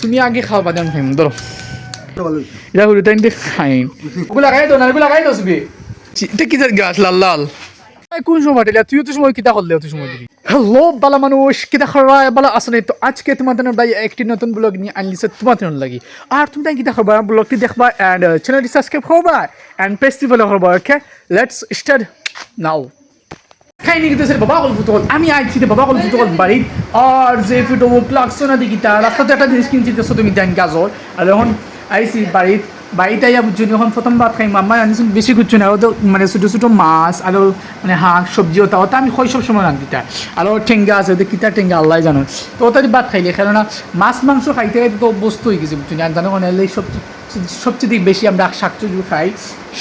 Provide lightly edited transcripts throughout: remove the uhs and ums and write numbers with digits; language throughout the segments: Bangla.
তুমি আগে খাও বাদাম খাইম ধরো এটা হলো তাই খাইন ওগুলো লাগাই তো না এগুলো লাগাই তো আসবি এটা কি গাছ লাল লাল কোন সময় তুই তো সময় কিতা করলে তুই সময় দিবি হ্যালো বালা মানুষ কিতা খাওয়া বালা আসলে তো আজকে তোমাদের ভাই একটি নতুন ব্লগ নিয়ে আনলিছে তোমাদের লাগি আর তুমি তাই কিতা খাবা ব্লগটি দেখবা এন্ড চ্যানেলটি সাবস্ক্রাইব করবা এন্ড পেজটি ফলো করবা ওকে লেটস স্টার্ট নাও খাইনি কিন্তু বাবা গল্প তো আমি আইছি বাবা গল্প তো বাড়ি আর যে ফটো ক্লাক্স না দেখি তার রাস্তাতে একটা জিনিস কিনছি তো তুমি দেন গাজর আর এখন আইছি বাড়িতে আইয়া বুঝছো যখন প্রথম ভাত খাই মাম্মা আনিস বেশি করছো না তো মানে ছোটো ছোটো মাছ আর মানে হাঁস সবজি ওটা ওটা আমি সব সময় রান্ধি তা আর ঠেঙ্গা আছে ওদের কিতা ঠেঙ্গা আল্লাহ জানো তো ওটাতে ভাত খাইলে কেননা মাছ মাংস খাইতে খাইতে তো বস্তু হয়ে গেছে বুঝছো না জানো মানে সবচেয়ে বেশি আমরা শাক সবজি খাই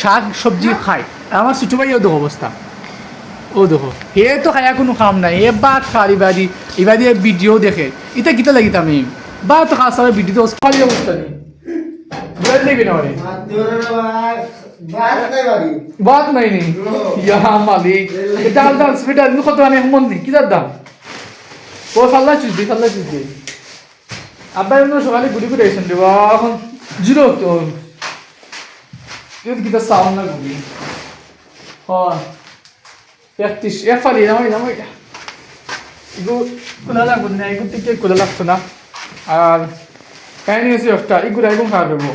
শাক সবজি খাই আর আমার ছোটো ভাইও তো অবস্থা ও দেখো হে তো খায়া কোনো কাম নাই এ বাদ খার ইবাদি ভিডিও দেখে এটা কিতা লাগিত আমি বাদ খা সবাই ভিডিও খালি অবস্থা নেই বুঝতে দেখবি না ওরে বাদ নাই নেই ইয়া মালিক ডাল ডাল স্পিটার নু কত আনে মন নেই কিতার দাম ও ফাল্লা চুজদি আব্বা এমন সকালে গুড়ি করে এসেন দেবা এখন জিরো তো কিতা সাউন্ড না গুড়ি হ্যাঁ একটি এফালি নামাই এগুলো খোলা লাগবে না এগুলো থেকে খোলা লাগতো না আর কাহিনী হচ্ছে একটা এগুলো এগুলো খাওয়া দেবো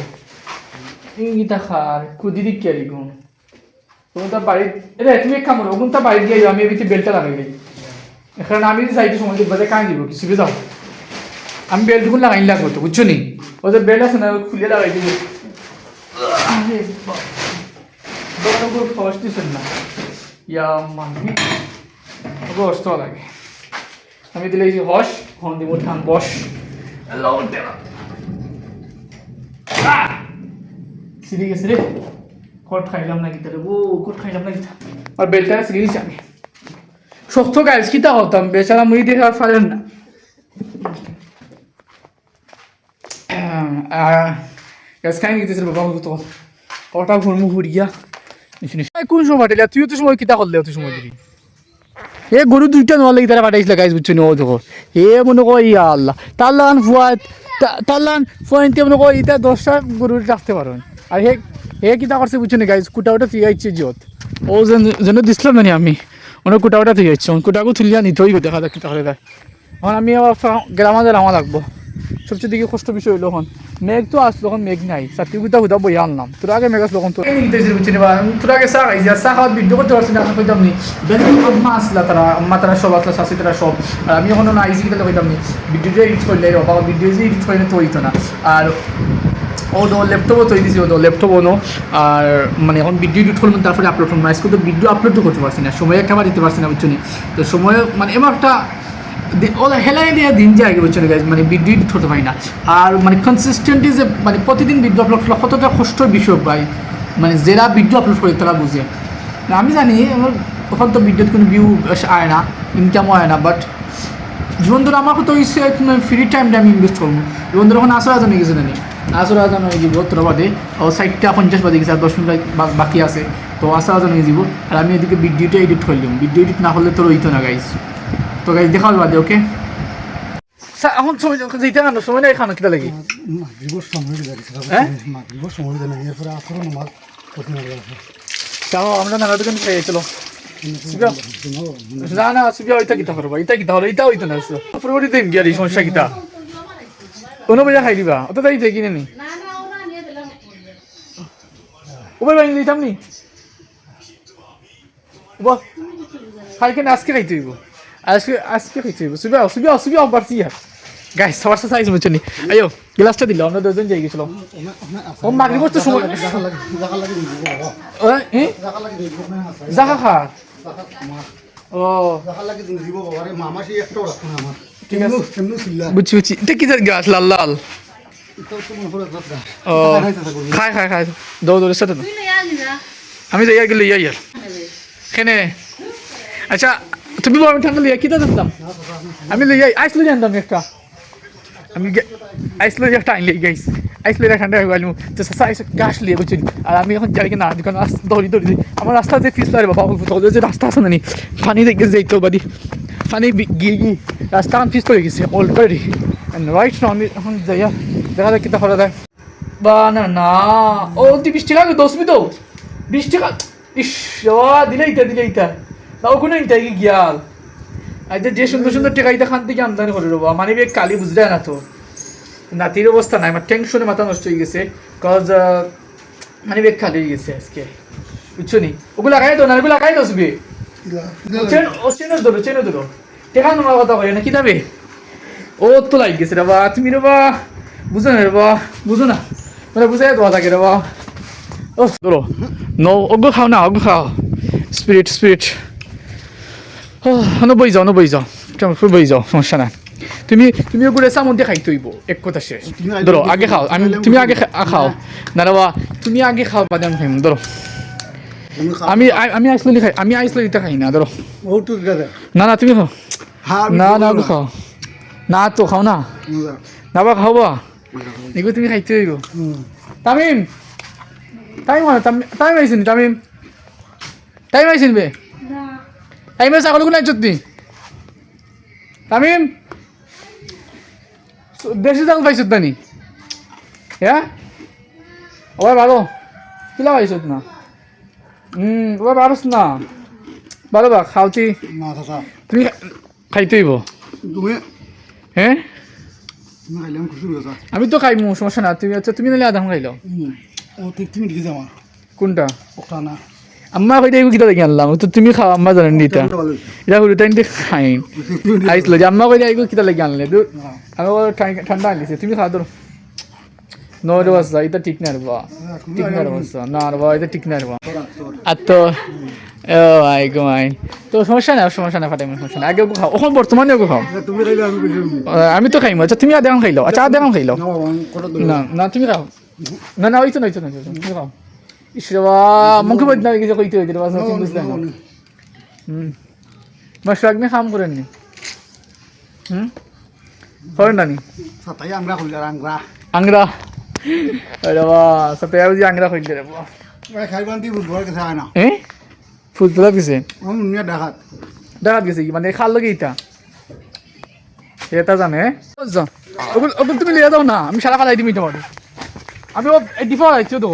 ইঙ্গিটা খার কুদি দিকে আর এগুলো ওগুনটা বাড়ি রে তুমি এক কামড় ওগুনটা বাড়ি দিয়ে আমি এবিতে বেলটা লাগাই দিই এখন আমি যাইতে সময় দিব বাজে কাঁই দিব কিছু যাও আমি বেলটুকুন লাগাই লাগবো তো বুঝছো নি ওদের বেল আছে না খুলে লাগাই দিব ফার্স্ট দিচ্ছেন না ইয়া মানে কষ্ট লাগে আমি দিলে এই যে হস হন দিব ঠান বস সিঁড়ি গেছে রে কট খাইলাম না গিতা রে ও কট খাইলাম না গিতা আর বেলটা সিঁড়ি দিচ্ছি আমি শক্ত গাছ কিতা হতাম বেচারা মুই দেখে আর পারেন না গাছ খাই গিয়েছিল বাবা তো কটা ঘুরমু ঘুরিয়া কোন সময় তুই তো সময় কিতা করলে তুই সময় দিবি এ গরু দুইটা নোয়ার লাগি তারা পাঠাইছিল গাইজ বুঝছো নি ও দেখো হে মনে কর ইয়া আল্লাহ তার লাগান ফুয়াইতে মনে কর ইটা 10টা গরু রাখতে পারো আর হে কিতা করছে বুঝছো নি গাইজ কুটা ওটা তুই আইছে যত ও যেন দিছিলাম না আমি ওনার কুটা ওটা তুই আইছে কুটাকে তুলিয়া নিতেই দেখা যাক কিতা করে দেয় এখন আমি আবার গ্রামে নামা লাগবো সবচেয়ে দিকে কষ্ট বিষয় হইলো এখন মেঘ তো আসলো এখন মেঘ নাই চারটি গুতা গুতা বই আনলাম তোর আগে মেঘ আসলো এখন তোর আগে চা খাইছি আর চা খাওয়ার ভিডিও করতে পারছি না এখন কইতাম নি মা আসলা তারা আম্মা তারা সব আসলা শাশি তারা সব আর আমি এখন আইসি কিতা কইতাম নি ভিডিওটা এডিট করলে বাবা ভিডিও যে এডিট করলে তো হইতো না আর ও ল্যাপটপও তৈরি দিয়েছি ও ল্যাপটপও নো আর মানে এখন ভিডিও এডিট করলাম তারপরে আপলোড করলাম আজকে তো ভিডিও আপলোডও করতে পারছি না সময় একেবারে দিতে পারছি না বুঝছো নি তো সময় মানে এমন একটা ওলা হেলাই দিয়ে দিন যায় বুঝছো না গাইজ মানে ভিডিও এডিট করতে পারি না আর মানে কনসিস্টেন্টলি যে মানে প্রতিদিন ভিডিও আপলোড করা কতটা কষ্টের বিষয় ভাই মানে যারা ভিডিও আপলোড করে তারা বুঝে আমি জানি আমার ওখান তো ভিডিওতে কোনো ভিউ আয় না ইনকামও হয় না বাট জীবন ধরে আমার তো হচ্ছে ফ্রি টাইমটা আমি ইনভেস্ট করবো জীবন ধরে এখন 10,000 হয়ে গেছে জানি 10,000 হয়ে যাব তোর বাদে ও 60-50 বাজে গেছে আর 10 মিনিট বাকি আছে তো 10,000 হয়ে যাব আর আমি এদিকে ভিডিওটা এডিট করলাম ভিডিও এডিট না করলে তোর হইতো না গাইজ তো গাইজ দেখা হবে বাদে ওকে এখন সময় যেতে না সময় নেই খানা কিটা লাগি তাও আমরা নানা দোকান খেয়ে চলো না না সুবিয়া ওইটা কিতা করবো এটা কিতা হলো এটা হইতো না পুরোপুরি দিন গিয়ে এই সমস্যা কিতা কোনো বজা খাই দিবা অত তাই কিনে নি ওবার বানিয়ে দিতাম নি কালকে আজকে খাইতে হইব আজকে খাইতে হইব সুবিয়া পারছি আর গাইস সবার সাথে আইস বুঝছো নি আয়ো গ্লাসটা দিল আমরা দুজন যাই গেছিলাম ও মাগরি বসতে সময় জাগা খা ও ঠিক আছে বুঝছি এটা কি গাছ লাল লাল ও খাই দৌড়ের সাথে আমি যাই গেলে ইয়ার কেনে আচ্ছা তুমি বড় ঠান্ডা লিয়া কিতা জানতাম আমি লই আইসলো জানতাম একটা আমি আইসলো একটা আইলে গাইস আইসলো ঠান্ডা হয়ে গেল তো সাসা আইসে গাছ লিয়ে বুঝছি আর আমি এখন যাই না দোকান দৌড়ি আমার রাস্তা যে ফিস লাগে বাবা যে রাস্তা আছে না নি পানি দেখে যাইতো বাদি খানি গিয়ে গিয়ে রাস্তা পিস করে গেছে অলরেডি রাইট নাও আমি এখন যাইয়া দেখা যাক কিতা করা যায় বা না না ও তুই 20 টাকা দশমি তো 20 টাকা ইস দিলে ইটা তাও কোনো ইটা গিয়াল আজ যে সুন্দর সুন্দর টাকা ইটা খান থেকে আমদানি করে দেবো মানে বেগ কালি বুঝ যায় না তো নাতির অবস্থা নাই আমার টেনশনে মাথা নষ্ট হয়ে গেছে কজ মানে বেগ খালি হয়ে গেছে আজকে বুঝছো নি ওগুলো লাগাই দো না ওগুলো লাগাই দো সুবি চেনো ধরো টেকা নোমার কথা কই না কি যাবে ও তো লাগ গেছে রে বা তুমি রে বা বুঝো না রে বা বুঝো না মানে বুঝাই দেওয়া থাকে রে বা ও ধরো নো ওগো খাও না ওগো খাও স্পিরিট বই যাও বই যাও সমস্যা না তুমি ওগুলো সামন্তে খাইতে হইব এক কথা শেষ ধরো আগে খাও তুমি আগে খাও না রে বা তুমি আগে খাও বাদে আমি খাইম ধরো আমি আইসলি খাই না ধরো না তুমি খাও না খাও না তো খাও না বা খাও বা এগুলো তুমি খাইতে হইব তামিম আইসিন বে টাইমে ছাগল কোন আইছত নি তামিম দেশি ছাগল পাইছত না নি হ্যাঁ ওই ভালো কিলা পাইছত না ওই পারস না ভালো বা খাওতি তুমি খাইতে হইব হ্যাঁ আমি তো খাইমু সমস্যা না তুমি নাহলে আধা খাইলো কোনটা আম্মা কইটা এগুলো কিতা দেখে আনলাম তো তুমি খাও আম্মা জানেন নি এটা হলো টাইম দিয়ে খাইন আইসলো যে আম্মা কইটা এগুলো কিতা লেগে আনলে আমি ঠান্ডা আনলিছে তুমি খাওয়া ধরো নয় বাসা এটা ঠিক না রে বা ঠিক না রে বাসা না রে বা এটা ঠিক না রে বা আর তো আই গো আই তো সমস্যা না ফাটাই সমস্যা না আগে খাও এখন বর্তমানে ওকে খাও আমি তো খাইম আচ্ছা তুমি আধা খাইলো আচ্ছা আধা খাইলো না তুমি খাও না ওই তো তুমি খাও ইসরা মুখে বদনা গেছে কইতে হইতে বাস তুমি বুঝলে না মাশরাগনে কাম করেন নি করেন না নি সাতাই আংরা কইলা আংরা আরে বাহ সাথে আউজি আংরা কইলে রে বাহ ভাই খাইবান দি বুধবার কে থাকে না ফুল তোলা গেছে নিয়া ডাকাত গেছে কি মানে খাল লাগে এটা জানে ওগুলো তুমি লিয়ে দাও না আমি সারা খালাই দিমি তোমার আমি ও ডিফা আইছো তো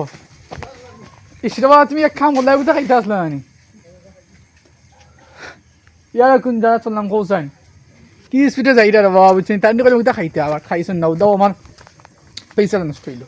ইসরা তুমি এক খাম করলে ওটা খাইতে আসলে না ইয়ার কোন জায়গা চললাম কৌসান কি স্পিডে যাই রে বাবা বুঝছেন তার নিয়ে ওটা খাইতে আবার খাইছেন না দাও আমার পয়সা নষ্ট হইল